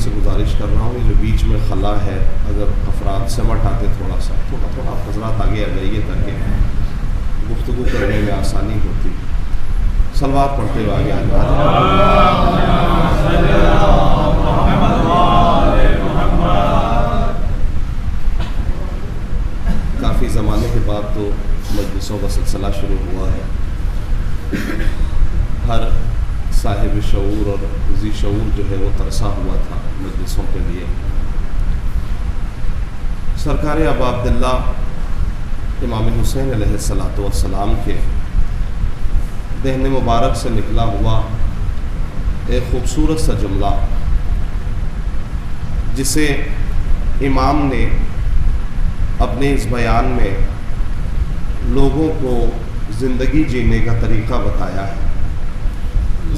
سے گزارش کر رہا ہوں، جو بیچ میں خلا ہے اگر افراد سمٹ آتے تھوڑا حضرات آگے آ جائیے تاکہ گفتگو کرنے میں آسانی ہوتی. صلوات پڑھتے ہوئے آگے آ جائیے. کافی زمانے کے بعد تو مجلسوں کا سلسلہ شروع ہوا ہے. ہر صاحب شعور اور ذی شعور جو ہے وہ ترسا ہوا تھا مجلسوں کے لیے. سرکار ابا عبداللہ امام حسین علیہ السلام کے دہن مبارک سے نکلا ہوا ایک خوبصورت سا جملہ جسے امام نے اپنے اس بیان میں لوگوں کو زندگی جینے کا طریقہ بتایا ہے،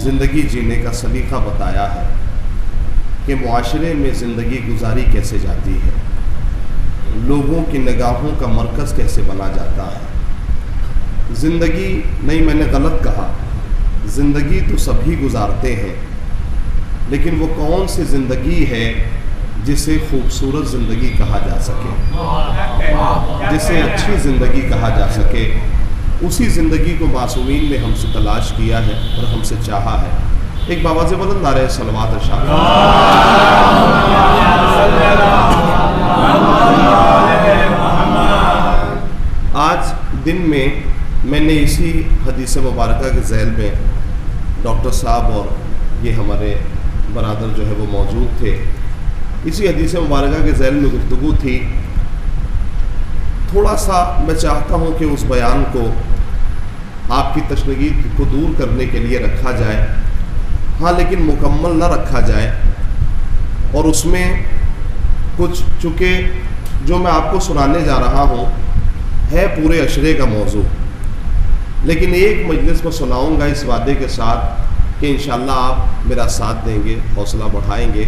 زندگی جینے کا سلیقہ بتایا ہے کہ معاشرے میں زندگی گزاری کیسے جاتی ہے، لوگوں کی نگاہوں کا مرکز کیسے بنا جاتا ہے. زندگی نہیں، میں نے غلط کہا، زندگی تو سبھی گزارتے ہیں، لیکن وہ کون سی زندگی ہے جسے خوبصورت زندگی کہا جا سکے، جسے اچھی زندگی کہا جا سکے، اسی زندگی کو معصومین نے ہم سے تلاش کیا ہے اور ہم سے چاہا ہے. ایک باواز بلند نعرہ صلوات ارشاد. آج دن میں نے اسی حدیث مبارکہ کے ذیل میں ڈاکٹر صاحب اور یہ ہمارے برادر جو ہے وہ موجود تھے، اسی حدیث مبارکہ کے ذیل میں گفتگو تھی. تھوڑا سا میں چاہتا ہوں کہ اس بیان کو آپ کی تشنگی کو دور کرنے کے لیے رکھا جائے، ہاں لیکن مکمل نہ رکھا جائے. اور اس میں کچھ، چونکہ جو میں آپ کو سنانے جا رہا ہوں ہے پورے عشرے کا موضوع، لیکن ایک مجلس میں سناؤں گا اس وعدے کے ساتھ کہ انشاءاللہ آپ میرا ساتھ دیں گے، حوصلہ بڑھائیں گے.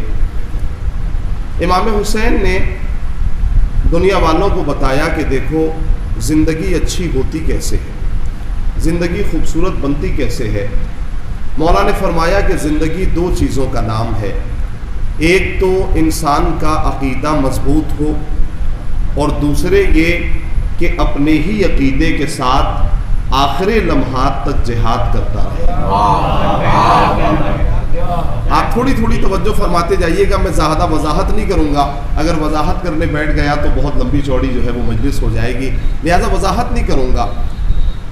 امام حسین نے دنیا والوں کو بتایا کہ دیکھو زندگی اچھی ہوتی کیسے ہے، زندگی خوبصورت بنتی کیسے ہے. مولا نے فرمایا کہ زندگی دو چیزوں کا نام ہے، ایک تو انسان کا عقیدہ مضبوط ہو، اور دوسرے یہ کہ اپنے ہی عقیدے کے ساتھ آخر لمحات تک جہاد کرتا رہے. آپ تھوڑی توجہ فرماتے جائیے گا، میں زیادہ وضاحت نہیں کروں گا، اگر وضاحت کرنے بیٹھ گیا تو بہت لمبی چوڑی جو ہے وہ مجلس ہو جائے گی، لہذا وضاحت نہیں کروں گا.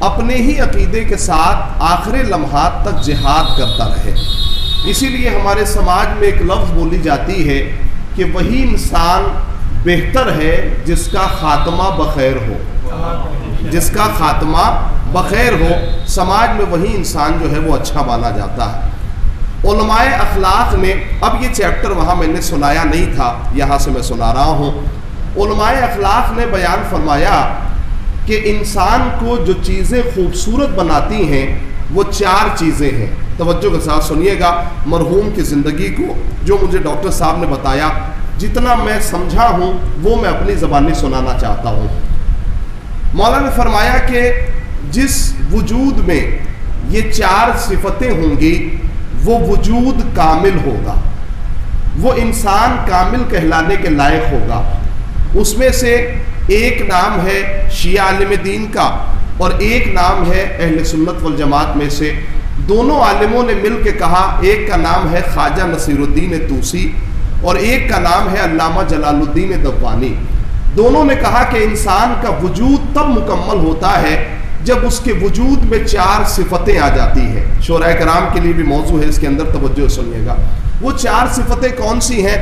اپنے ہی عقیدے کے ساتھ آخر لمحات تک جہاد کرتا رہے. اسی لیے ہمارے سماج میں ایک لفظ بولی جاتی ہے کہ وہی انسان بہتر ہے جس کا خاتمہ بخیر ہو، جس کا خاتمہ بخیر ہو. سماج میں وہی انسان جو ہے وہ اچھا مانا جاتا ہے. علماء اخلاق نے، اب یہ چیپٹر وہاں میں نے سنایا نہیں تھا، یہاں سے میں سنا رہا ہوں. علماء اخلاق نے بیان فرمایا کہ انسان کو جو چیزیں خوبصورت بناتی ہیں وہ 4 چیزیں ہیں. توجہ کے ساتھ سنیے گا. مرحوم کی زندگی کو جو مجھے ڈاکٹر صاحب نے بتایا، جتنا میں سمجھا ہوں وہ میں اپنی زبانی سنانا چاہتا ہوں. مولا نے فرمایا کہ جس وجود میں یہ 4 صفتیں ہوں گی وہ وجود کامل ہوگا، وہ انسان کامل کہلانے کے لائق ہوگا. اس میں سے ایک نام ہے شیعہ عالم دین کا اور ایک نام ہے اہل سنت والجماعت میں سے. دونوں عالموں نے مل کے کہا، ایک کا نام ہے خواجہ نصیر الدین طوسی اور ایک کا نام ہے علامہ جلال الدین دوانی. دونوں نے کہا کہ انسان کا وجود تب مکمل ہوتا ہے جب اس کے وجود میں 4 صفتیں آ جاتی ہیں. شورا کرام کے لیے بھی موضوع ہے, اس کے اندر توجہ سنیے گا. وہ 4 صفتیں کون سی ہیں؟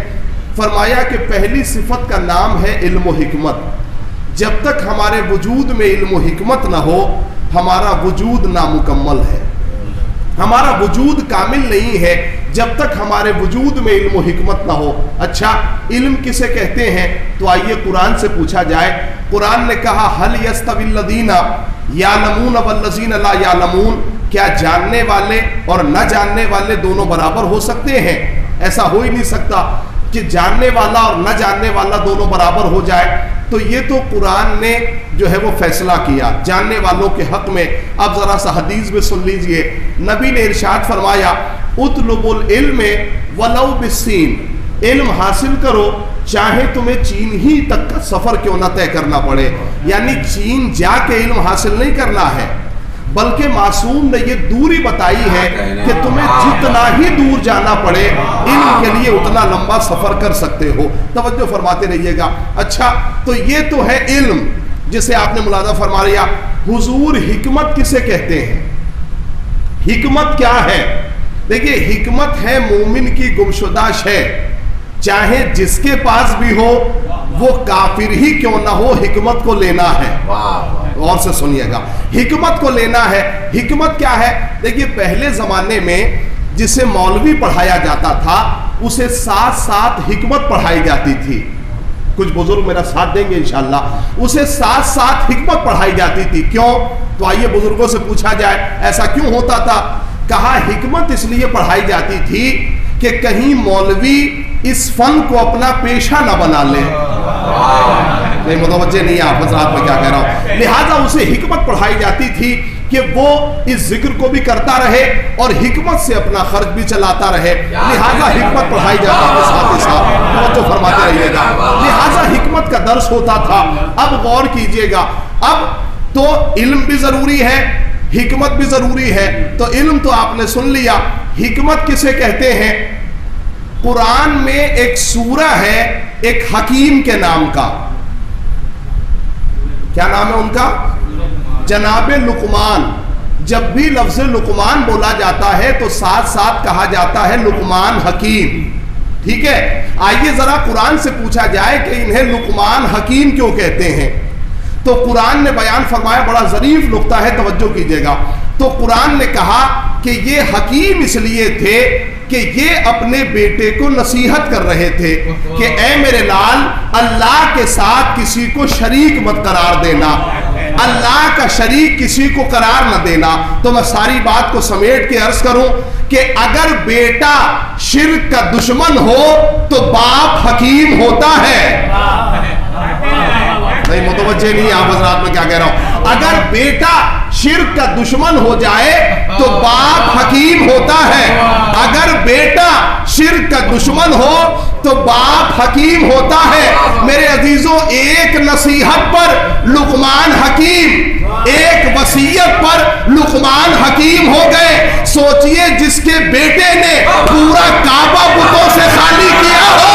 فرمایا کہ پہلی صفت کا نام ہے علم و حکمت. جب تک ہمارے وجود میں علم و حکمت نہ ہو ہمارا وجود نامکمل ہے, ہمارا وجود کامل نہیں ہے جب تک ہمارے وجود میں علم و حکمت نہ ہو. اچھا, علم کسے کہتے ہیں؟ تو آئیے قرآن سے پوچھا جائے. قرآن نے کہا هل يستوي الذين يعلمون والذين لا يعلمون, کیا جاننے والے اور نہ جاننے والے دونوں برابر ہو سکتے ہیں؟ ایسا ہو ہی نہیں سکتا کہ جاننے والا اور نہ جاننے والا دونوں برابر ہو جائے. تو یہ تو قرآن نے جو ہے وہ فیصلہ کیا جاننے والوں کے حق میں. اب ذرا سا حدیث میں سن لیجئے, نبی نے ارشاد فرمایا اطلب العلم ولو بالسین, علم حاصل کرو چاہے تمہیں چین ہی تک کا سفر کیوں نہ طے کرنا پڑے. یعنی چین جا کے علم حاصل نہیں کرنا ہے, بلکہ معصوم نے یہ دوری بتائی ہے کہ تمہیں جتنا ہی دور جانا پڑے علم کے لیے اتنا لمبا سفر کر سکتے ہو. توجہ فرماتے رہیے گا. اچھا, تو یہ تو ہے علم جسے آپ نے ملاحظہ فرما لیا. حضور حکمت کسے کہتے ہیں؟ حکمت کیا ہے؟ دیکھیے, حکمت ہے مومن کی گمشدہ شے, چاہے جس کے پاس بھی ہو وہ کافر ہی کیوں نہ ہو, حکمت کو لینا ہے. اور سے سنیے گا, حکمت کو لینا ہے. حکمت کیا ہے؟ دیکھیے, پہلے زمانے میں جسے مولوی پڑھایا جاتا تھا اسے ساتھ ساتھ حکمت پڑھائی جاتی تھی. کچھ بزرگ میرا ساتھ دیں گے انشاءاللہ. اسے ساتھ ساتھ حکمت پڑھائی جاتی تھی. کیوں؟ تو آئیے بزرگوں سے پوچھا جائے ایسا کیوں ہوتا تھا. کہا حکمت اس لیے پڑھائی جاتی تھی کہ کہیں مولوی اس فن کو اپنا پیشہ نہ بنا لے. نہیں متوجہ نہیں آپ حضرات میں کیا کہہ رہا ہوں. لہٰذا اسے حکمت پڑھائی جاتی تھی کہ وہ اس ذکر کو بھی کرتا رہے اور حکمت سے اپنا خرچ بھی چلاتا رہے. لہٰذا حکمت پڑھائی جاتی تھی ساتھ ساتھ. توجہ فرماتے رہیے گا. لہٰذا حکمت کا درس ہوتا تھا. اب غور کیجئے گا, اب تو علم بھی ضروری ہے, حکمت بھی ضروری ہے. تو علم تو آپ نے سن لیا, حکمت کسے کہتے ہیں؟ قرآن میں ایک سورہ ہے ایک حکیم کے نام کا. کیا نام ہے ان کا؟ جناب لقمان. جب بھی لفظ لقمان بولا جاتا ہے تو ساتھ ساتھ کہا جاتا ہے لقمان حکیم. ٹھیک ہے, آئیے ذرا قرآن سے پوچھا جائے کہ انہیں لقمان حکیم کیوں کہتے ہیں. تو قرآن نے بیان فرمایا, بڑا ظریف نقطہ ہے, توجہ کیجئے گا. تو قرآن نے کہا کہ یہ حکیم اس لیے تھے کہ یہ اپنے بیٹے کو نصیحت کر رہے تھے کہ اے میرے لال, اللہ کے ساتھ کسی کو شریک مت قرار دینا, اللہ کا شریک کسی کو قرار نہ دینا. تو میں ساری بات کو سمیٹ کے عرض کروں کہ اگر بیٹا شرک کا دشمن ہو تو باپ حکیم ہوتا ہے. نہیں متوجہ نہیں آپ حضرات میں کیا کہہ رہا ہوں. اگر بیٹا شرک کا دشمن ہو جائے تو باپ حکیم ہوتا ہے. اگر بیٹا شرک کا دشمن ہو تو باپ حکیم ہوتا ہے. میرے عزیزوں, ایک نصیحت پر لقمان حکیم, ایک وصیت پر لقمان حکیم ہو گئے. سوچئے جس کے بیٹے نے پورا کعبہ بتوں سے خالی کیا ہو,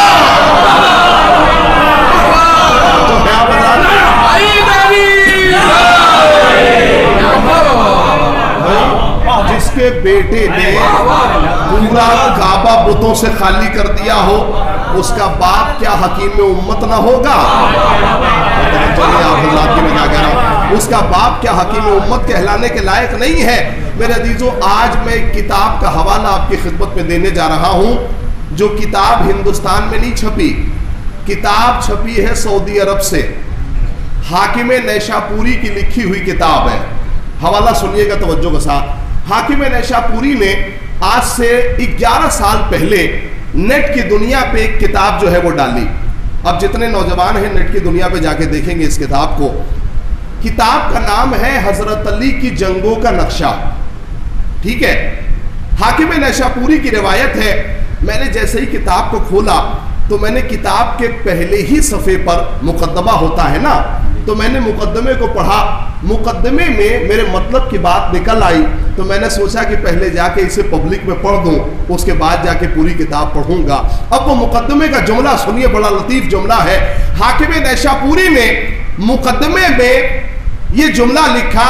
جس کے بیٹے نے پورا کعبہ بتوں سے خالی کر دیا ہو, اس کا باپ کیا حکیم امت نہ ہوگا؟ اس کا باپ کیا حکیم امت کہلانے کے لائق نہیں ہے؟ میرے عزیزوں, آج میں ایک کتاب کا حوالہ آپ کی خدمت میں دینے جا رہا ہوں, جو کتاب ہندوستان میں نہیں چھپی. کتاب چھپی ہے سعودی عرب سے, حاکم نیشاپوری کی لکھی ہوئی کتاب ہے. حوالہ سنیے گا توجہ کے ساتھ. حاکم نیشاپوری نے آج سے 11 سال پہلے نیٹ کی دنیا پہ ایک کتاب جو ہے وہ ڈالی. اب جتنے نوجوان ہیں نیٹ کی دنیا پہ جا کے دیکھیں گے اس کتاب کو. کتاب کا نام ہے حضرت علی کی جنگوں کا نقشہ. ٹھیک ہے, حاکم نیشاپوری کی روایت ہے. میں نے جیسے ہی کتاب کو کھولا تو میں نے کتاب کے پہلے ہی صفحے پر مقدمہ ہوتا ہے نا, تو میں نے مقدمے کو پڑھا. مقدمے میں میرے مطلب کی بات نکل آئی تو میں نے سوچا کہ پہلے جا کے اسے پبلک میں پڑھ دوں, اس کے بعد جا کے پوری کتاب پڑھوں گا. اب وہ مقدمے کا جملہ سنیے, بڑا لطیف جملہ ہے. حاکم نیشاپوری نے مقدمے میں یہ جملہ لکھا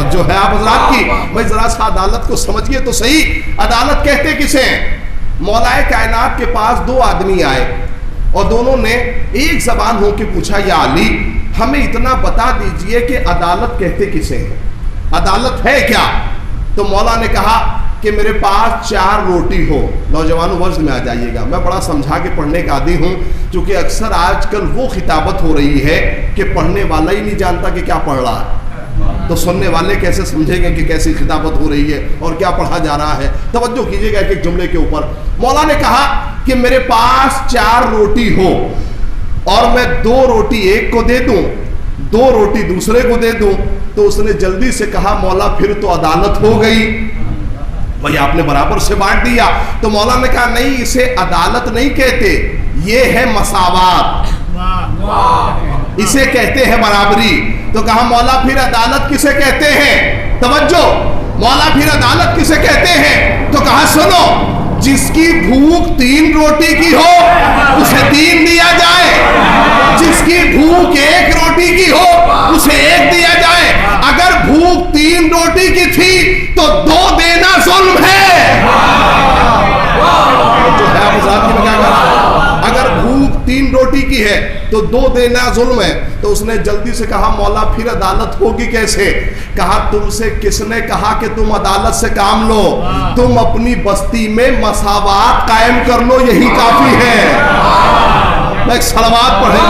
توجہ ہے آپ حضرات کی؟ بھائی ذرا سا عدالت کو سمجھیے تو صحیح، عدالت کہتے کسے ہیں؟ مولا کائنات کے پاس دو آدمی آئے اور دونوں نے ایک زبان ہو کے پوچھا، یا علی ہمیں اتنا بتا دیجئے کہ عدالت کہتے کسے ہیں، عدالت ہے کیا؟ تو مولا نے کہا کہ میرے پاس 4 روٹی ہو۔ نوجوانوں وزن میں آ جائیے گا، میں بڑا سمجھا کے پڑھنے کا عادی ہوں، کیونکہ اکثر آج کل وہ خطابت ہو رہی ہے کہ پڑھنے والا ہی نہیں جانتا کہ کیا پڑھ رہا ہے، تو سننے والے کیسے سمجھیں گے کہ کیسی خطابت ہو رہی ہے اور کیا پڑھا جا رہا ہے؟ توجہ کیجئے گا ایک ایک جملے کے اوپر۔ مولا نے کہا کہ میرے پاس 4 روٹی ہو اور میں 2 روٹی ایک کو دے دوں، 2 روٹی دوسرے کو دے دوں، تو اس نے جلدی سے کہا مولا پھر تو عدالت ہو گئی، بھئی آپ نے برابر سے بانٹ دیا۔ تو مولا نے کہا نہیں، اسے عدالت نہیں کہتے، یہ ہے مساوات، اسے کہتے ہیں برابری۔ تو کہا مولا پھر عدالت کسے کہتے ہیں؟ توجہ، مولا پھر عدالت کسے کہتے ہیں؟ تو کہا سنو، جس کی بھوک 3 روٹی کی ہو اسے 3 دیا جائے، جس کی بھوک 1 روٹی کی ہو اسے 1 دیا جائے۔ اگر بھوک 3 روٹی کی تھی تو 2 دینا ظلم ہے۔ جو ہے آپ ذات کی بجائے اگر بھوک 3 روٹی کی ہے تو 2 دینا ظلم ہے۔ تو اس نے جلدی سے کہا مولا پھر عدالت ہوگی کیسے؟ کہا تم سے کس نے کہا کہ تم عدالت سے کام لو؟ تم اپنی بستی میں مساوات قائم کر لو، یہی کافی ہے۔ ایک صلوات پڑھیں۔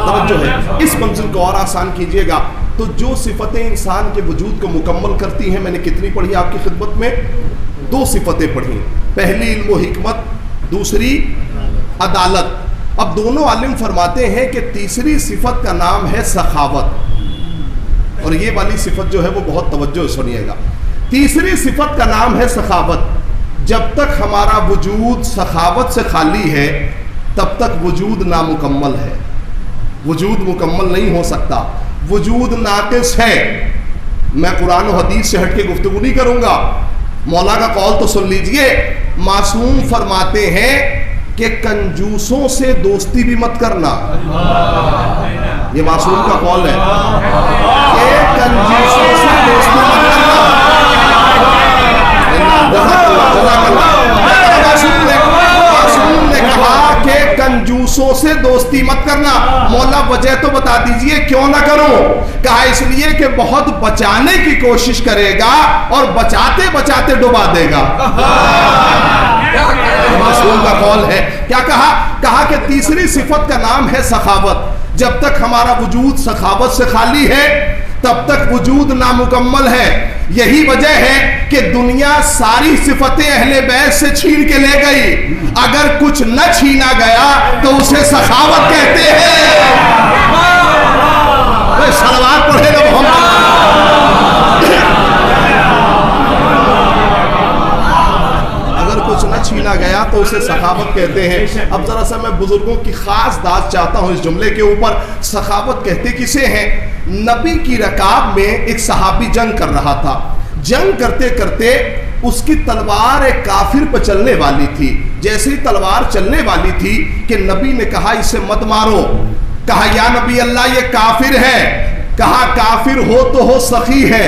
توجہ ہے، اس منزل کو اور آسان کیجئے گا۔ تو جو صفتیں انسان کے وجود کو مکمل کرتی ہیں، میں نے کتنی پڑھی آپ کی خدمت میں؟ 2 صفتیں پڑھی، پہلی علم و حکمت، دوسری عدالت۔ اب دونوں عالم فرماتے ہیں کہ تیسری صفت کا نام ہے سخاوت، اور یہ والی صفت جو ہے وہ بہت توجہ سنیے گا۔ تیسری صفت کا نام ہے سخاوت۔ جب تک ہمارا وجود سخاوت سے خالی ہے تب تک وجود نامکمل ہے، وجود مکمل نہیں ہو سکتا، وجود ناقص ہے۔ میں قرآن و حدیث سے ہٹ کے گفتگو نہیں کروں گا، مولا کا قول تو سن لیجئے۔ معصوم فرماتے ہیں کہ کنجوسوں سے دوستی بھی مت کرنا، یہ معصوم کا قول ہے کہ کنجوسوں سے دوستی مت کرنا۔ معصوم نے کہا کہ کنجوسوں سے دوستی مت کرنا۔ مولا وجہ تو بتا دیجئے کیوں نہ کروں؟ کہا اس لیے کہ بہت بچانے کی کوشش کرے گا اور بچاتے بچاتے ڈبا دے گا۔ معصوم کا قول ہے۔ کیا کہا؟ کہا کہ تیسری صفت کا نام ہے سخاوت۔ جب تک ہمارا وجود سخاوت سے خالی ہے تب تک وجود نامکمل ہے۔ یہی وجہ ہے کہ دنیا ساری صفتیں اہل بیت سے چھین کے لے گئی، اگر کچھ نہ چھینا گیا تو اسے سخاوت کہتے ہیں۔ صلوات پڑھے گا محمد۔ اگر کچھ نہ چھینا گیا تو اسے سخاوت کہتے ہیں۔ اب ذرا سا میں بزرگوں کی خاص داد چاہتا ہوں اس جملے کے اوپر۔ سخاوت کہتے کسے ہیں؟ نبی کی رکاب میں ایک صحابی جنگ کر رہا تھا، جنگ کرتے کرتے اس کی تلوار ایک کافر پہ چلنے والی تھی۔ جیسے ہی تلوار چلنے والی تھی کہ نبی نے کہا اسے مت مارو۔ کہا یا نبی اللہ یہ کافر ہے۔ کہا کافر ہو تو ہو سخی ہے۔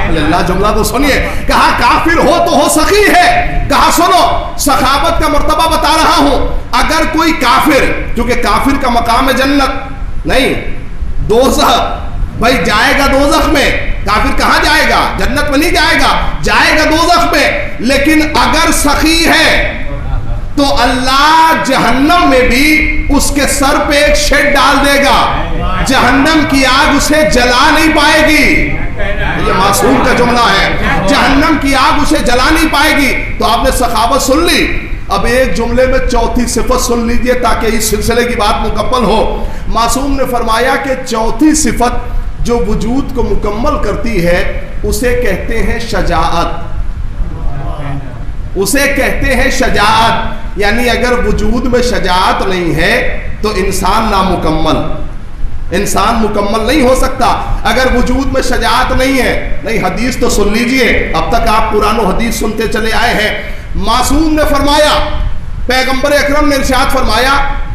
اللہ جملہ تو سنیے، کہا کافر ہو تو ہو سخی ہے۔ کہا سنو سخاوت کا مرتبہ بتا رہا ہوں، اگر کوئی کافر، کیونکہ کافر کا مقام ہے جنت نہیں دوزخ، بھائی جائے گا دوزخ میں، کافر کہاں جائے گا؟ جنت میں نہیں جائے گا، جائے گا دوزخ میں۔ لیکن اگر سخی ہے تو اللہ جہنم میں بھی اس کے سر پہ ایک شیڈ ڈال دے گا، جہنم کی آگ اسے جلا نہیں پائے گی۔ یہ معصوم کا جملہ ہے، جہنم کی آگ اسے جلا نہیں پائے گی۔ تو آپ نے سخاوت سن لی، اب ایک جملے میں چوتھی صفت سن لیجئے تاکہ اس سلسلے کی بات مکمل ہو۔ معصوم نے فرمایا کہ چوتھی صفت جو وجود کو مکمل کرتی ہے اسے کہتے ہیں شجاعت، اسے کہتے ہیں شجاعت۔ یعنی اگر وجود میں شجاعت نہیں ہے تو انسان نامکمل، انسان مکمل نہیں ہو سکتا اگر وجود میں شجاعت نہیں ہے۔ نہیں حدیث تو سن لیجئے، اب تک آپ قرآن و حدیث سنتے چلے آئے ہیں۔ معصوم نے فرمایا، پیغمبر اکرم نے ارشاد فرمایا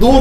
2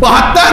72।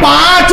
5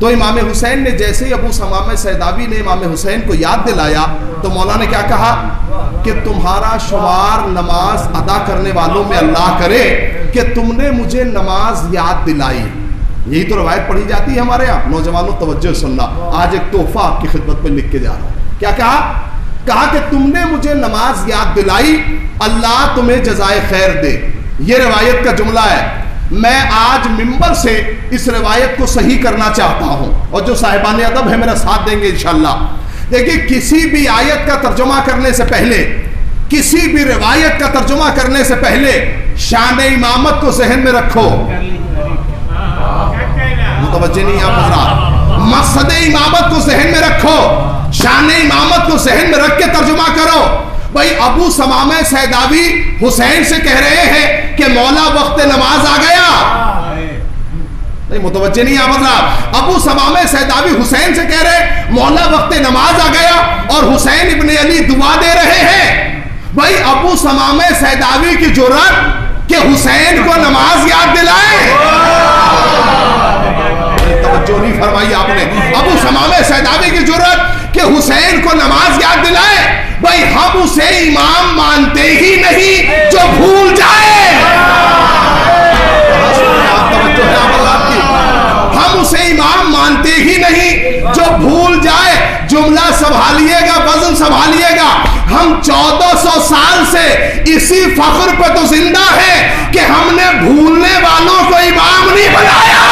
تو امام حسین نے جیسے ہی ابو ثمامہ سیداوی نے امام حسین کو یاد دلایا تو مولا نے کیا کہا کہ تمہارا شمار نماز ادا کرنے والوں میں اللہ کرے کہ تم نے مجھے نماز یاد دلائی. یہی تو روایت پڑھی جاتی ہے ہمارے یہاں. نوجوانوں توجہ سننا, آج ایک تحفہ آپ کی خدمت میں لکھ کے جا رہا ہوں. کیا کہا کہ تم نے مجھے نماز یاد دلائی, اللہ تمہیں جزائے خیر دے. یہ روایت کا جملہ ہے. میں آج ممبر سے اس روایت کو صحیح کرنا چاہتا ہوں, اور جو صاحبان ادب ہے میرا ساتھ دیں گے انشاءاللہ. دیکھیے, کسی بھی آیت کا ترجمہ کرنے سے پہلے, کسی بھی روایت کا ترجمہ کرنے سے پہلے شان امامت کو ذہن میں رکھو. متوجہ نہیں آپ حضرات, مقصد امامت کو ذہن میں رکھو, شان امامت کو ذہن میں رکھ کے ترجمہ کرو. بھائی ابو ثمامہ سیداوی حسین سے کہہ رہے ہیں کہ مولا وقت نماز آ گیا. نہیں متوجہ نہیں آپ حضرات, ابو ثمامہ سیداوی حسین سے کہہ رہے مولا وقت نماز آ گیا, اور حسین ابن علی دعا دے رہے ہیں. بھائی ابو ثمامہ سیداوی کی جرأت کہ حسین کو نماز یاد دلائے, توجہ نہیں فرمائی آپ نے. ابو ثمامہ سیداوی کی جرأت کہ حسین کو نماز یاد دلائے. بھائی ہم اسے امام مانتے ہی نہیں جو بھول جائے. ہم اسے امام مانتے ہی نہیں جو بھول جائے. جملہ سنبھالیے گا, وزن سنبھالیے گا. ہم 1400 سال سے اسی فخر پہ تو زندہ ہیں کہ ہم نے بھولنے والوں کو امام نہیں بنایا.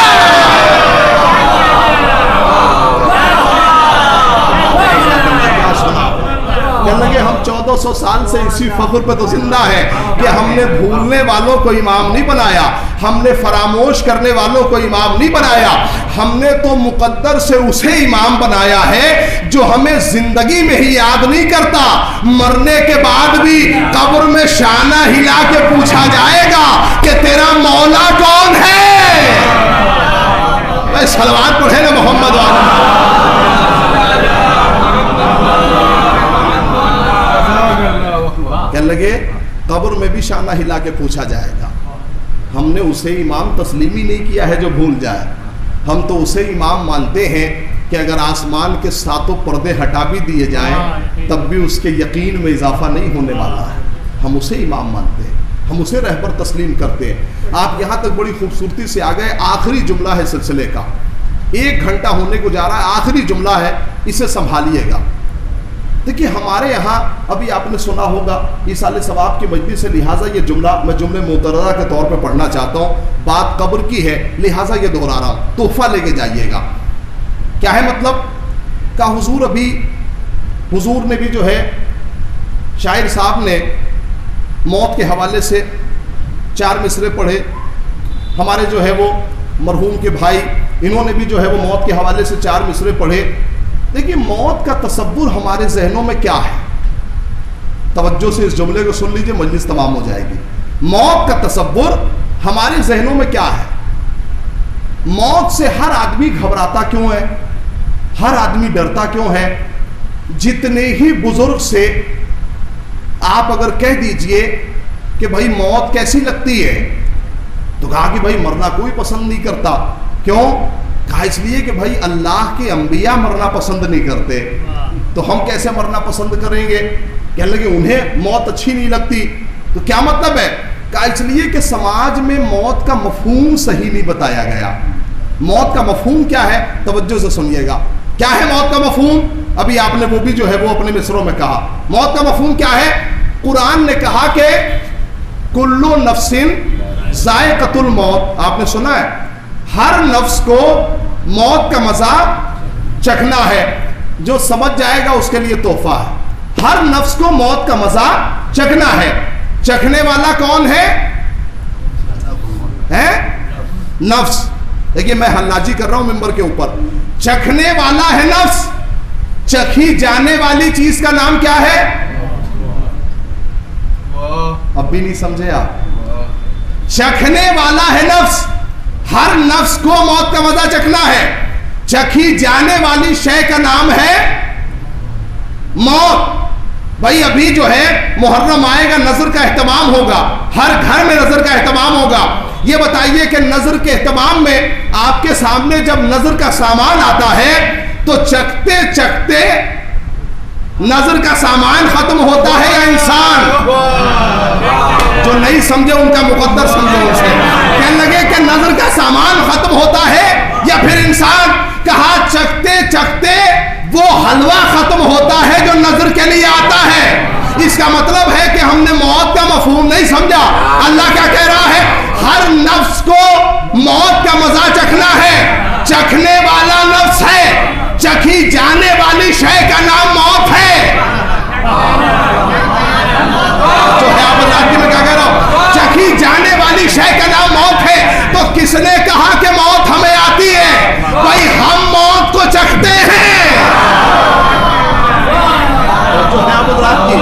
لگے ہم 1400 سال سے اسی فخر پہ تو زندہ ہے کہ ہم نے بھولنے والوں کو امام نہیں بنایا, ہم نے فراموش کرنے والوں کو امام نہیں بنایا. ہم نے تو مقدر سے اسے امام بنایا ہے جو ہمیں زندگی میں ہی یاد نہیں کرتا, مرنے کے بعد بھی قبر میں شانہ ہلا کے پوچھا جائے گا کہ تیرا مولا کون ہے. صلوات پڑھے نا محمد والا. لگے قبر میں بھی شانہ ہلا کے پوچھا جائے گا. ہم نے اسے امام تسلیم ہی نہیں کیا ہے جو بھول جائے. ہم تو اسے امام مانتے ہیں کہ اگر آسمان کے ساتوں پردے ہٹا بھی دیے جائیں تب بھی اس کے یقین میں اضافہ نہیں ہونے والا ہے. ہم اسے امام مانتے ہیں, ہم اسے رہبر تسلیم کرتے ہیں. آپ یہاں تک بڑی خوبصورتی سے آ گئے. آخری جملہ ہے سلسلے کا, 1 گھنٹہ ہونے کو جا رہا ہے, آخری جملہ ہے, اسے سنبھالیے گا. دیکھیے ہمارے یہاں ابھی آپ نے سنا ہوگا ایصال ثواب کی مجلس سے, لہٰذا یہ جملہ میں جملے متردہ کے طور پہ پڑھنا چاہتا ہوں. بات قبر کی ہے لہٰذا یہ دہرا رہا ہوں, تحفہ لے کے جائیے گا. کیا ہے مطلب کا حضور نے بھی جو ہے, شاعر صاحب نے موت کے حوالے سے 4 مصرے پڑھے. ہمارے جو ہے وہ مرحوم کے بھائی, انہوں نے بھی جو ہے وہ موت کے حوالے سے 4 مصرے پڑھے. دیکھیے موت کا تصور ہمارے ذہنوں میں کیا ہے, توجہ سے اس جملے کو سن لیجئے, مجلس تمام ہو جائے گی. موت کا تصور ہمارے ذہنوں میں کیا ہے؟ موت سے ہر آدمی گھبراتا کیوں ہے, ہر آدمی ڈرتا کیوں ہے؟ جتنے ہی بزرگ سے آپ اگر کہہ دیجئے کہ بھائی موت کیسی لگتی ہے تو کہا کہ بھائی مرنا کوئی پسند نہیں کرتا. کیوں؟ کہا اس لیے کہ بھائی اللہ کے انبیاء مرنا پسند نہیں کرتے, تو ہم کیسے مرنا پسند کریں گے؟ کہنے لگے انہیں موت اچھی نہیں لگتی. تو کیا مطلب ہے؟ کہا اس لیے کہ سماج میں موت کا مفہوم صحیح نہیں بتایا گیا. موت کا مفہوم کیا ہے؟ توجہ سے سنیے گا. کیا ہے موت کا مفہوم؟ ابھی آپ نے وہ بھی جو ہے وہ اپنے مصروں میں کہا. موت کا مفہوم کیا ہے؟ قرآن نے کہا کہ کلو نفس ذائقۃ الموت. آپ نے سنا ہے ہر نفس کو موت کا مزہ چکھنا ہے, جو سمجھ جائے گا اس کے لیے تحفہ ہے. ہر نفس کو موت کا مزہ چکھنا ہے. چکھنے والا کون ہے؟ نفس. دیکھیے میں حلاجی کر رہا ہوں ممبر کے اوپر. چکھنے والا ہے نفس. چکھی جانے والی چیز کا نام کیا ہے؟ اب بھی نہیں سمجھے آپ. چکھنے والا ہے نفس. ہر نفس کو موت کا مزہ چکھنا ہے. چکھی جانے والی شے کا نام ہے موت. بھائی ابھی جو ہے محرم آئے گا, نظر کا اہتمام ہوگا, ہر گھر میں نظر کا اہتمام اہتمام ہوگا. یہ بتائیے کہ نظر کے اہتمام میں آپ کے سامنے جب نظر کا سامان آتا ہے تو چکھتے چکھتے نظر کا سامان ختم ہوتا ہے یا انسان؟ جو نہیں سمجھے ان کا مقدر سمجھو اسے. کہنے لگے کہ نظر کا سامان ختم ہوتا ہے یا پھر انسان؟ کہا چکھتے چکھتے وہ حلوہ ختم ہوتا ہے جو نظر کے لیے آتا ہے. اس کا مطلب ہے کہ ہم نے موت کا مفہوم نہیں سمجھا. اللہ کیا کہہ رہا ہے؟ ہر نفس کو موت کا مزہ چکھنا ہے. چکھنے والا نفس ہے. چکھی جانے والی شے کا نام موت ہے. جو ہے آپ بتاتی میں کیا کہہ رہا ہوں؟ چکھی جانے والی شے کا نام موت ہے. تو کس نے کہا کہ موت ہمیں آتی ہے؟ بھائی ہم موت کو چکھتے ہیں. جو ہے آپ بتاتی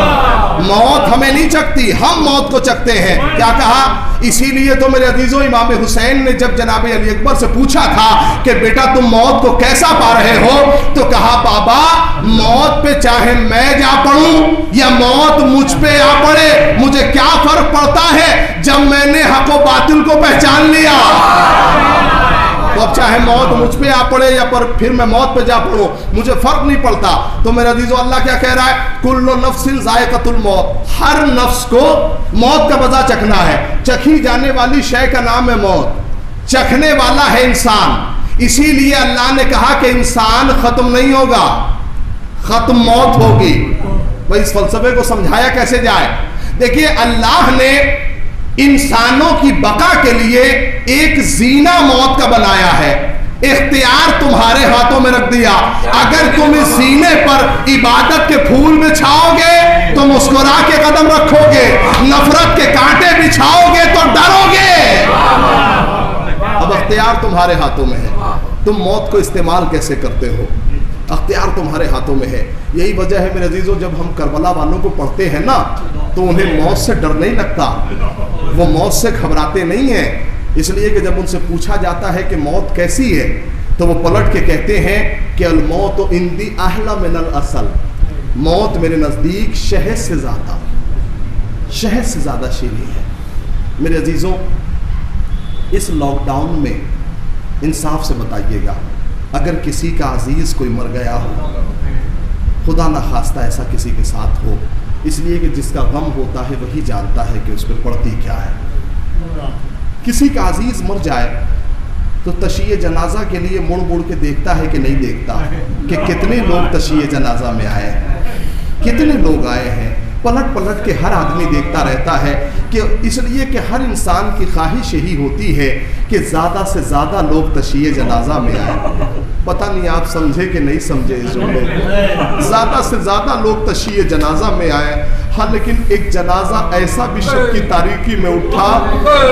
موت ہمیں نہیں چکھتی، ہم موت کو چکھتے ہیں. کیا کہا؟ اسی لیے تو میرے عزیزوں امام حسین نے جب جناب علی اکبر سے پوچھا تھا کہ بیٹا تم موت کو کیسا پا رہے ہو، تو کہا بابا موت پہ چاہے میں جا پڑوں یا موت مجھ پہ آ پڑے مجھے کیا فرق پڑتا ہے جب میں نے حق و باطل کو پہچان لیا. تو اب چاہے موت مجھ پہ آ پڑے یا پھر میں موت پہ جا پڑوں مجھے فرق نہیں پڑتا. تو میرے عزیزو اللہ کیا کہہ رہا ہے؟ کل نفس ذائقۃ الموت. ہر نفس کو موت کا مزہ چکھنا ہے. چکھی جانے والی شے کا نام ہے موت. چکھنے والا ہے انسان. اسی لیے اللہ نے کہا کہ انسان ختم نہیں ہوگا، ختم موت ہوگی. بھائی اس فلسفے کو سمجھایا کیسے جائے؟ دیکھیے اللہ نے انسانوں کی بقا کے لیے ایک زینہ موت کا بنایا ہے. اختیار تمہارے ہاتھوں میں رکھ دیا. اگر تم اس زینے پر عبادت کے پھول بچھاؤ گے تو مسکرا کے قدم رکھو گے، نفرت کے کانٹے بچھاؤ گے تو ڈرو گے. اب اختیار تمہارے ہاتھوں میں ہے. تم موت کو استعمال کیسے کرتے ہو؟ اختیار تمہارے ہاتھوں میں ہے. یہی وجہ ہے میرے عزیزو جب ہم کربلا والوں کو پڑھتے ہیں نا تو انہیں موت سے ڈر نہیں لگتا، وہ موت سے گھبراتے نہیں ہیں. اس لیے کہ جب ان سے پوچھا جاتا ہے کہ موت کیسی ہے تو وہ پلٹ کے کہتے ہیں کہ الموت عندی احلی من الاصل. موت میرے نزدیک شہد سے زیادہ شیریں ہے. میرے عزیزوں اس لاک ڈاؤن میں انصاف سے بتائیے گا اگر کسی کا عزیز کوئی مر گیا ہو، خدا نہ خواستہ ایسا کسی کے ساتھ ہو، اس لیے کہ جس کا غم ہوتا ہے وہی جانتا ہے کہ اس پہ پڑتی کیا ہے. کسی کا عزیز مر جائے تو تشیع جنازہ کے لیے مڑ مڑ کے دیکھتا ہے کہ نہیں دیکھتا کہ کتنے لوگ تشیع جنازہ میں آئے ہیں، کتنے لوگ آئے ہیں. پلٹ پلٹ کے ہر آدمی دیکھتا رہتا ہے کہ اس لیے کہ ہر انسان کی خواہش یہی ہوتی ہے کہ زیادہ سے زیادہ لوگ تشیع جنازہ میں آئیں. پتہ نہیں آپ سمجھے کہ نہیں سمجھے اس جملے کو. زیادہ سے زیادہ لوگ تشیع جنازہ میں آئے. ہاں لیکن ایک جنازہ ایسا بھی شب کی تاریکی میں اٹھا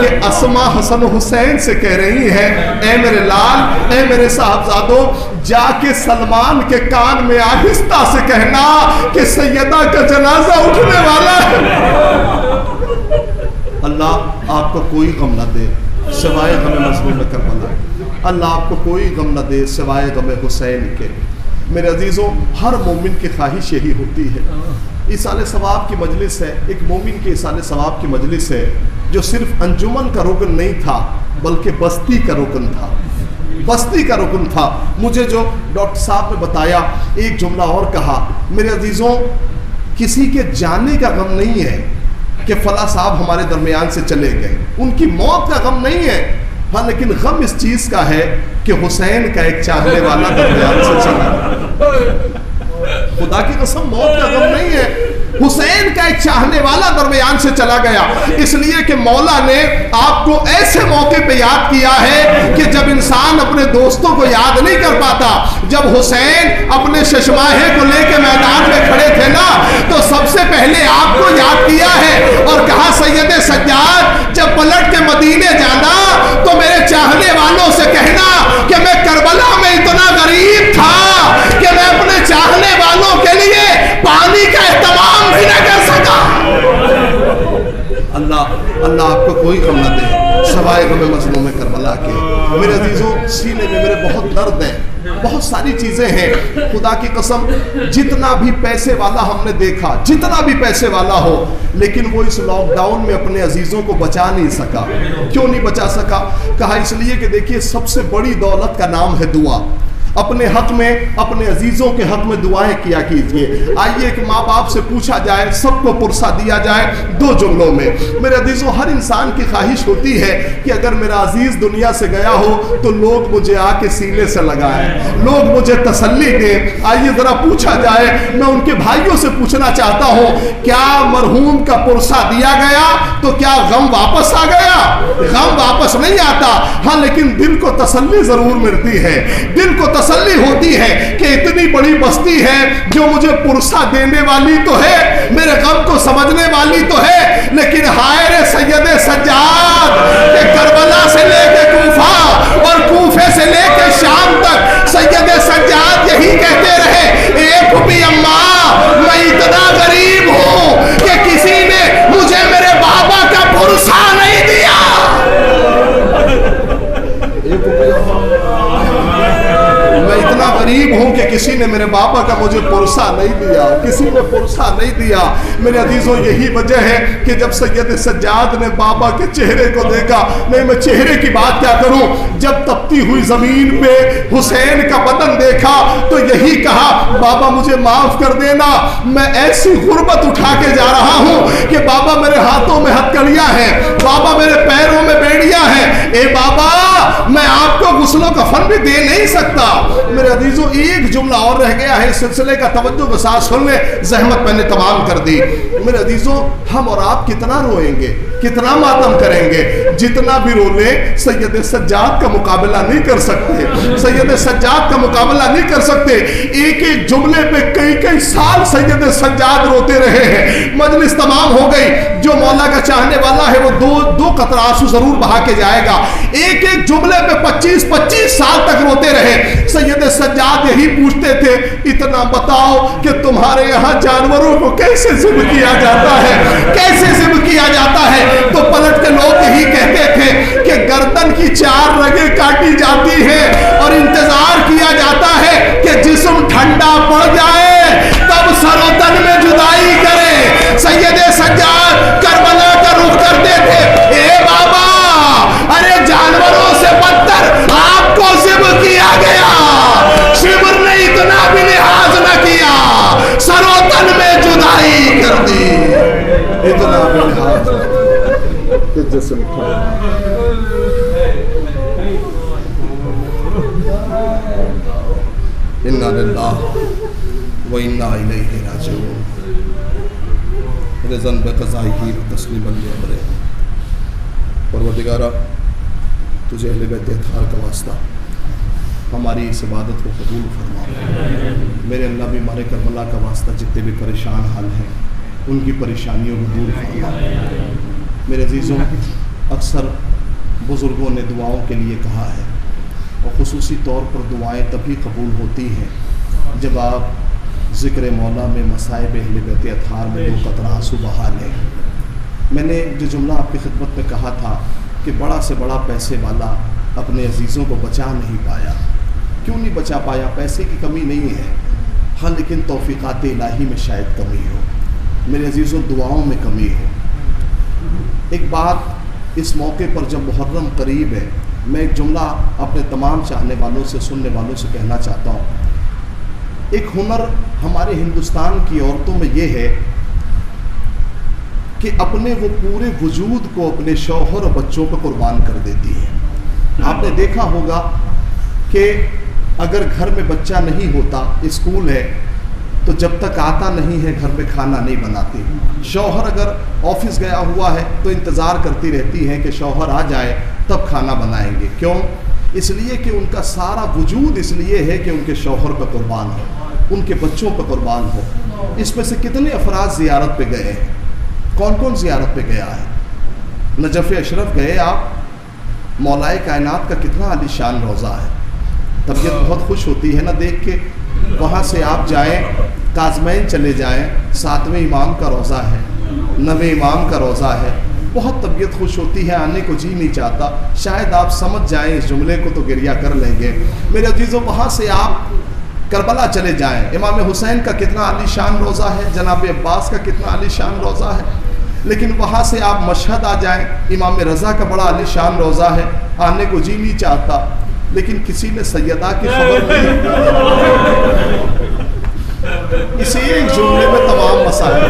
کہ اسما حسن حسین سے کہہ رہی ہے اے میرے لال، اے میرے صاحبزادوں، جا کے سلمان کے کان میں آہستہ سے کہنا کہ سیدہ کا جنازہ اٹھنے والا ہے. اللہ آپ کو کوئی غم نہ دے سوائے غم مظلوم کربلا. اللہ آپ کو کوئی غم نہ دے سوائے غم حسین کے. میرے عزیزوں ہر مومن کی خواہش یہی ہوتی ہے. ایصال ثواب کی مجلس ہے، ایک مومن کے ایصال ثواب کی مجلس ہے جو صرف انجمن کا رکن نہیں تھا بلکہ بستی کا رکن تھا. بستی کا رکن تھا. مجھے جو ڈاکٹر صاحب نے بتایا ایک جملہ اور کہا. میرے عزیزوں کسی کے جانے کا غم نہیں ہے کہ فلاں صاحب ہمارے درمیان سے چلے گئے، ان کی موت کا غم نہیں ہے. ہاں لیکن غم اس چیز کا ہے کہ حسین کا ایک چاہنے والا درمیان سے چلا. خدا کی قسم موت کا غم نہیں ہے، حسین کا ایک چاہنے والا درمیان سے چلا گیا. اس لیے کہ مولا نے آپ کو ایسے موقع پہ یاد کیا ہے کہ جب انسان اپنے دوستوں کو یاد نہیں کر پاتا. جب حسین اپنے ششماہے کو لے کے میدان میں کھڑے تھے نا تو سب سے پہلے آپ کو یاد کیا ہے اور کہا سید سجاد جب پلٹ کے مدینے جانا تو میرے چاہنے والوں سے کہنا کہ میں کربلا میں اتنا غریب تھا کہ میں اپنے چاہنے والوں کے لیے پانی کا اہتمام بھی نہ کر سکا. اللہ آپ کو کوئی غم نہ دے سوائے غم مظلوم کربلا کے. میرے عزیزوں سینے میں میرے بہت درد ہے، بہت ساری چیزیں ہیں، خدا کی قسم جتنا بھی پیسے والا ہم نے دیکھا، جتنا بھی پیسے والا ہو، لیکن وہ اس لاک ڈاؤن میں اپنے عزیزوں کو بچا نہیں سکا۔ کیوں نہیں بچا سکا؟ کہا اس لیے کہ دیکھیے سب سے بڑی دولت کا نام ہے دعا۔ اپنے حق میں، اپنے عزیزوں کے حق میں دعائیں کیا کیجئے۔ آئیے ایک ماں باپ سے پوچھا جائے، سب کو پرسہ دیا جائے 2 جملوں میں۔ میرے عزیزوں ہر انسان کی خواہش ہوتی ہے کہ اگر میرا عزیز دنیا سے گیا ہو تو لوگ مجھے آ کے سینے سے لگائیں، لوگ مجھے تسلی دیں۔ آئیے ذرا پوچھا جائے، میں ان کے بھائیوں سے پوچھنا چاہتا ہوں، کیا مرحوم کا پرسہ دیا گیا تو کیا غم واپس آ گیا؟ غم واپس نہیں آتا، ہاں لیکن دل کو تسلی ضرور ملتی ہے، دل کو تسلی ہوتی ہے کہ اتنی بڑی بستی ہے جو مجھے پرسہ دینے والی تو ہے، میرے غم کو سمجھنے والی تو ہے، لیکن ہائے رے سید سجاد کہ کربلا سے لے کے کوفہ اور کوفے سے لے کے شام تک سید سجاد یہی کہتے رہے، ایک بھی اماں میں اتنا غریب ہوں کہ کسی نے مجھے میرے بابا کا پرسہ نہیں دیا۔ میں اتنا غریب ہوں کہ کسی نے میرے بابا کا مجھے پرسہ نہیں دیا، کسی نے پرسہ نہیں دیا۔ میرے عزیزوں یہی وجہ ہے کہ جب سید سجاد نے بابا کے چہرے کو دیکھا، نہیں میں چہرے کی بات کیا کروں، جب تپتی ہوئی زمین پہ حسین کا بدن دیکھا تو یہی کہا، بابا مجھے معاف کر دینا، میں ایسی غربت اٹھا کے جا رہا ہوں کہ بابا میرے ہاتھوں میں ہتکڑیاں ہیں، بابا میرے پیروں میں بیڑیاں ہیں، اے بابا میں آپ کو غسل و کفن بھی دے نہیں سکتا۔ میرے عزیزوں ایک جملہ اور رہ گیا ہے اس سلسلے کا، توجہ کے ساتھ سن لیں، زحمت میں نے تمام کر دی۔ میرے عزیزوں ہم اور آپ کتنا روئیں گے، کتنا ماتم کریں گے، جتنا بھی رو لیں سید سجاد کا مقابلہ نہیں کر سکتے، سید سجاد کا مقابلہ نہیں کر سکتے۔ ایک ایک جملے پہ کئی کئی سال سید سجاد روتے رہے ہیں۔ مجلس تمام ہو گئی، جو مولا کا چاہنے والا ہے وہ دو قطرہ آنسو ضرور بہا کے جائے گا۔ ایک ایک جملے پہ 25 سال تک روتے رہے۔ سید سجاد یہی پوچھتے تھے، اتنا بتاؤ کہ تمہارے یہاں جانوروں کو کیسے ذبح کیا جاتا ہے، کیسے ذبح کیا جاتا ہے؟ تو پلٹ کے لوگ یہی کہتے تھے کہ گردن کی 4 رگیں کاٹی جاتی ہیں اور انتظار کیا جاتا ہے کہ جسم ٹھنڈا پڑ جائے تب سر و تن میں جدائی کرے۔ سید سجاد کربلا کا رخ کرتے تھے، اے بابا ارے جانوروں سے بدتر آپ کو ذبح کیا گیا، شبر نے اتنا بھی لحاظ نہ کیا، سر و تن میں جدائی کر دی، اتنا بھی لحاظ کہ جسم انا للہ و انا الیہ راجعون رضا بقضائہ و تسلیما لامرہ۔ پروردگارہ تجھے اہل بیت اطہار کا واسطہ ہماری اس عبادت کو قبول فرما۔ میرے اللہ بیمار کربلا کا واسطہ جتنے بھی پریشان حال ہیں ان کی پریشانیوں کو دور فرما۔ میرے عزیزوں اکثر بزرگوں نے دعاؤں کے لیے کہا ہے، اور خصوصی طور پر دعائیں تبھی قبول ہوتی ہیں جب آپ ذکر مولا میں مصائب اہل بیت اطہار میں 2 قطرہ آنسو بہا لیں۔ میں نے جو جملہ آپ کی خدمت میں کہا تھا کہ بڑا سے بڑا پیسے والا اپنے عزیزوں کو بچا نہیں پایا۔ کیوں نہیں بچا پایا؟ پیسے کی کمی نہیں ہے، ہاں لیکن توفیقات الہی میں شاید کمی ہو، میرے عزیزوں دعاؤں میں کمی ہو۔ ایک بات اس موقع پر جب محرم قریب ہے، میں ایک جملہ اپنے تمام چاہنے والوں سے، سننے والوں سے کہنا چاہتا ہوں۔ ایک ہنر ہمارے ہندوستان کی عورتوں میں یہ ہے کہ اپنے وہ پورے وجود کو اپنے شوہر اور بچوں پر قربان کر دیتی ہے۔ آپ نے دیکھا ہوگا کہ اگر گھر میں بچہ نہیں ہوتا، اسکول ہے، تو جب تک آتا نہیں ہے گھر میں کھانا نہیں بناتی۔ شوہر اگر آفس گیا ہوا ہے تو انتظار کرتی رہتی ہے کہ شوہر آ جائے تب کھانا بنائیں گے۔ کیوں؟ اس لیے کہ ان کا سارا وجود اس لیے ہے کہ ان کے شوہر پہ قربان ہو، ان کے بچوں پہ قربان ہو۔ اس میں سے کتنے افراد زیارت پہ گئے ہیں؟ کون کون زیارت پہ گیا ہے؟ نجف اشرف گئے آپ؟ مولائے کائنات کا کتنا عالی شان روضہ ہے، طبیعت بہت خوش ہوتی ہے نا دیکھ کے۔ وہاں سے آپ جائیں کاظمین چلے جائیں، 7ویں امام کا روضہ ہے، 9ویں امام کا روضہ ہے، بہت طبیعت خوش ہوتی ہے, آنے کو جی نہیں چاہتا. شاید آپ سمجھ جائیں اس جملے کو تو گریہ کر لیں گے. میرے عزیزوں, وہاں سے آپ کربلا چلے جائیں, امام حسین کا کتنا عالی شان روضہ ہے, جناب عباس کا کتنا عالی شان روضہ ہے. لیکن وہاں سے آپ مشہد آ جائیں, امام رضا کا بڑا عالی شان روضہ ہے, آنے کو جی نہیں چاہتا. لیکن کسی نے سیدہ کی خبر لی, اسی ایک جملے میں تمام مسائل,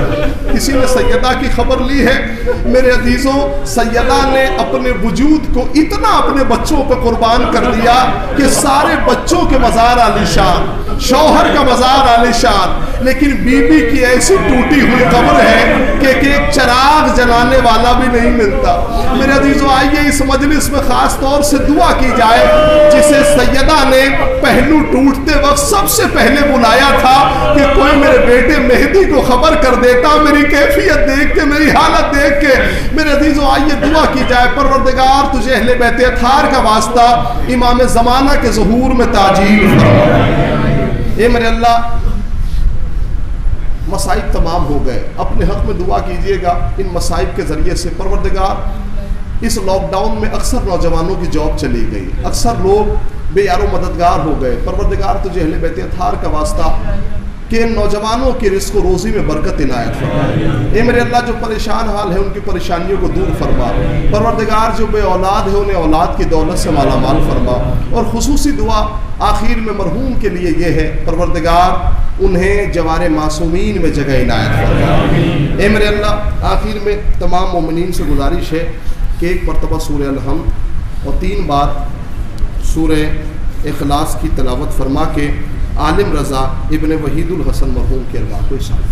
کسی نے سیدہ کی خبر لی ہے. میرے عزیزوں, سیدہ نے اپنے وجود کو اتنا اپنے بچوں پہ قربان کر دیا کہ سارے بچوں کے مزار عالی شان, شوہر کا مزار عالی شان, لیکن بی بی کی ایسی ٹوٹی ہوئی قبر ہے کہ ایک چراغ جلانے والا بھی نہیں ملتا. میرے عزیزوں, آئیے اس مجلس میں خاص طور سے دعا کی جائے جسے سیدہ نے پہلو ٹوٹتے وقت سب سے پہلے بلایا تھا کہ کوئی میرے بیٹے مہدی کو خبر کر دیتا, میری کیفیت دیکھ کے, میری حالت دیکھ کے. میرے عزیزوں, آئیے دعا کی جائے, پروردگار تجھے اہل بیت اطہار کا واسطہ امام زمانہ کے ظہور میں تاجیل فرما. اے میرے اللہ, مصائب تمام ہو گئے, اپنے حق میں دعا کیجئے گا ان مصائب کے ذریعے سے. پروردگار, اس لاک ڈاؤن میں اکثر نوجوانوں کی جاب چلی گئی, اکثر لوگ بے یار و مددگار ہو گئے. پروردگار تجھے اہل بیت اطہار کا واسطہ کہ ان نوجوانوں کی رزق و روزی میں برکت عنایت فرما. اے میرے اللہ, جو پریشان حال ہے ان کی پریشانیوں کو دور فرما. پروردگار, جو بے اولاد ہے انہیں اولاد کی دولت سے مالا مال فرما. اور خصوصی دعا آخر میں مرحوم کے لیے یہ ہے, پروردگار انہیں جوار معصومین میں جگہ عنایت فرما. اے میرے اللہ, آخر میں تمام مومنین سے گزارش ہے کہ ایک مرتبہ سورہ الحمد اور 3 بار سورہ اخلاص کی تلاوت فرما کے عالم رضا ابن وحید الحسن مرحوم کے ارواح کو اشارہ